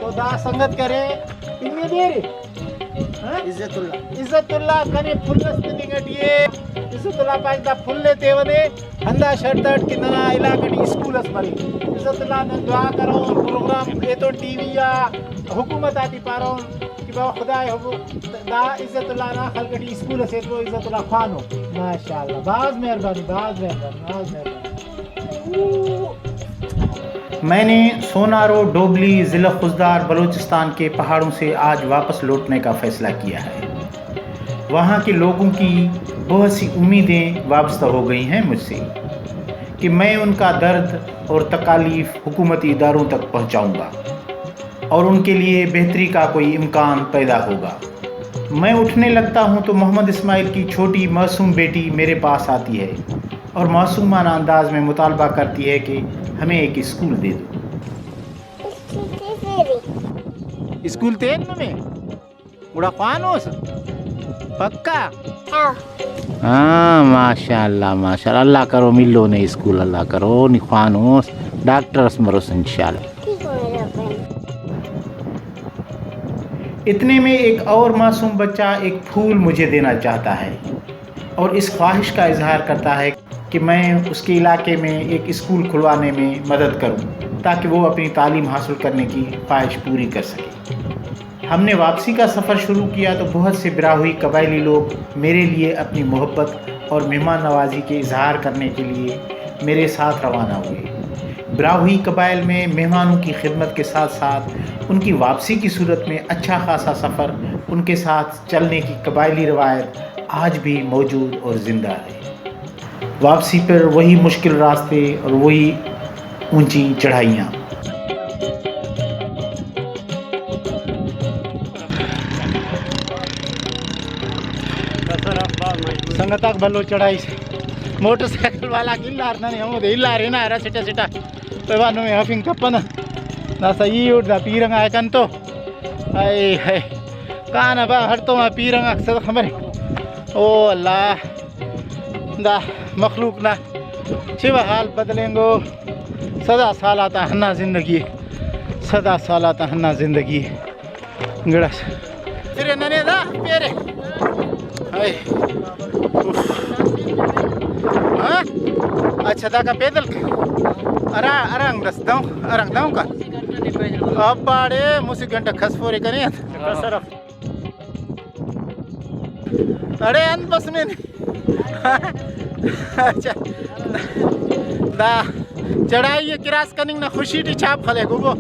تو دا سنگت کرے انہیں دیری عزت اللہ کنے پھلست نگٹیے عزت اللہ پاک دا پھلے تیونے ہندہ شرطٹ کتنا علاقہ اسکول اس مری عزت اللہ نے دعا کرو پروگرام ایتو ٹی وی یا حکومت آتی پارون کہ با خدا دا عزت اللہ نا خلقٹی اسکول سے تو عزت اللہ خوانو ماشاءاللہ باز مہربانی میں نے سونارو ڈوبلی ضلع خضدار بلوچستان کے پہاڑوں سے آج واپس لوٹنے کا فیصلہ کیا ہے۔ وہاں کے لوگوں کی بہت سی امیدیں وابستہ ہو گئی ہیں مجھ سے کہ میں ان کا درد اور تکالیف حکومتی اداروں تک پہنچاؤں گا اور ان کے لیے بہتری کا کوئی امکان پیدا ہوگا۔ میں اٹھنے لگتا ہوں تو محمد اسماعیل کی چھوٹی معصوم بیٹی میرے پاس آتی ہے اور معصومانہ انداز میں مطالبہ کرتی ہے کہ ہمیں ایک اسکول دے دو۔ اسکول تین میں بڑا خوانوس پکا ہاں ماشاءاللہ ماشاءاللہ اللہ کرو ملو نے اسکول اللہ کرو نی خوانوس ڈاکٹر اسمروس انشاءاللہ۔ اتنے میں ایک اور معصوم بچہ ایک پھول مجھے دینا چاہتا ہے اور اس خواہش کا اظہار کرتا ہے کہ میں اس کے علاقے میں ایک اسکول کھلوانے میں مدد کروں تاکہ وہ اپنی تعلیم حاصل کرنے کی خواہش پوری کر سکے۔ ہم نے واپسی کا سفر شروع کیا تو بہت سے براہوئی قبائلی لوگ میرے لیے اپنی محبت اور مہمان نوازی کے اظہار کرنے کے لیے میرے ساتھ روانہ ہوئے۔ براہوئی قبائل میں مہمانوں کی خدمت کے ساتھ ساتھ ان کی واپسی کی صورت میں اچھا خاصا سفر ان کے ساتھ چلنے کی قبائلی روایت آج بھی موجود اور زندہ ہے۔ واپسی پر وہی مشکل راستے اور وہی اونچی چڑھائیاں۔ سنگتاک بھلو چڑھائی سے موٹر سائیکل والا گلار نہ ہم دے ہلار ہے نا سٹا سٹا پیوانو میں ہفنگ کپنا نا سہی اڑ دا پیرنگ آئے کن تو اے ہے کانا با ہر تو پیرنگ اکثر خبر او اللہ دا مخلوق نا چھو حال بدلیں گو صدا سالاتا ہنہ زندگی صدا سالاتا ہنہ زندگی گڑس پھر ننے دا پیرے ہائے ہاں اچھا دا کا پیدل ارنگ دس داؤں کا اب باڑے موسی گھنٹہ کھس فورے کریں اڑے ان بس میں اچھا دا چڑھائی کراس کننگ نہ خوشی ٹی چھاپ کھلے گو گو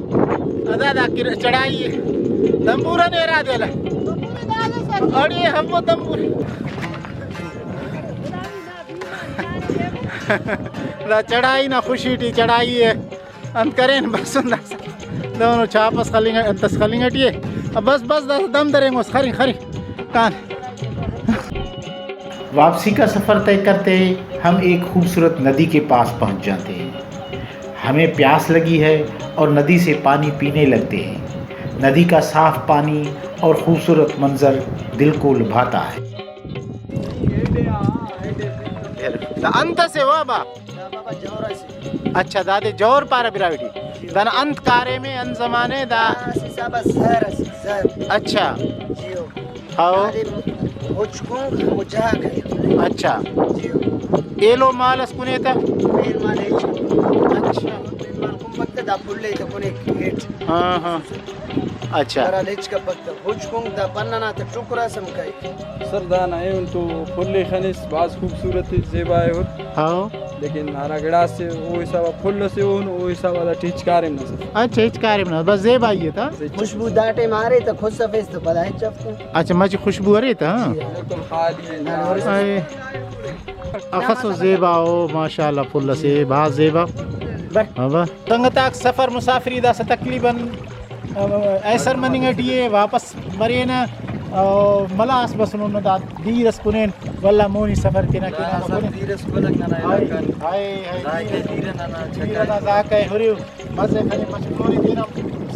دا دا چڑھائی دمبورا نے را دے لے اڑے ہم وہ دمبور دا چڑھائی نہ خوشی ٹی چڑھائی ہے انت کریں بس دونوں چھاپس خلیں انتس خلیں ٹیے بس بس دم دریں گو خری خری کان۔ واپسی کا سفر طے کرتے ہم ایک خوبصورت ندی کے پاس پہنچ جاتے ہیں۔ ہمیں پیاس لگی ہے اور ندی سے پانی پینے لگتے ہیں۔ ندی کا صاف پانی اور خوبصورت منظر دل کو لبھاتا ہے۔ انت سے وابا اچھا دادے جور پارا براوٹی دن انت کارے میں ان زمانے دا اچھا ہاؤ اچھا ایلو مالس کنے تا اچھا ہاں ہاں اچھا سردانا ہے ان تو پھلے خنس بعض خوبصورت زیبا ہے ہاں لیکن ہارا گڑا سے وہ حساب پھل سے وہ حساب والا ٹیچ کارم نہ اچھا ہچکارے بنا بس زیب آئیے تھا خوشبو داٹے مارے تو خود سفیز تو پتا ہے چفتا اچھا مجھے خوشبو رہی تھا ہاں بالکل خالی ہے اخصو زیبا ہو ماشاءاللہ پھل سے بہت زیبا تنگتاک سفر مسافری دا سے تقریباً ایسر مننگٹیے واپس مرین ملاس بسنون دا دیرس کنین واللہ مونی سفر کنا کنا دیرس بلک نہ علاقہ ہائے ذائقہ دیرن نہ دیرنا ذاکہ ہریو مزے کھنے مشکوری دینا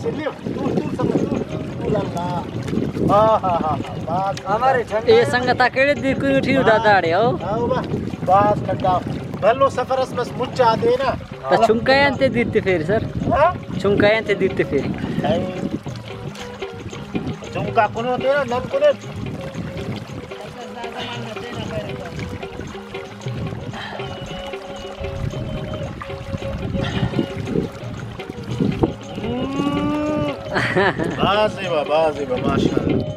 سلیو تور سمجھ اللہ ہاں ہمارے اے سنگتا کیڑے دیر کوئی اٹھی داداڑے ہو باس کٹا بھلو سفر اس بس مچا دینا چھنکایاں تے دیتے پھر سر چھنکایاں تے دیتے پھر buka kuno tera nan kuno. Bazeba, maşallah.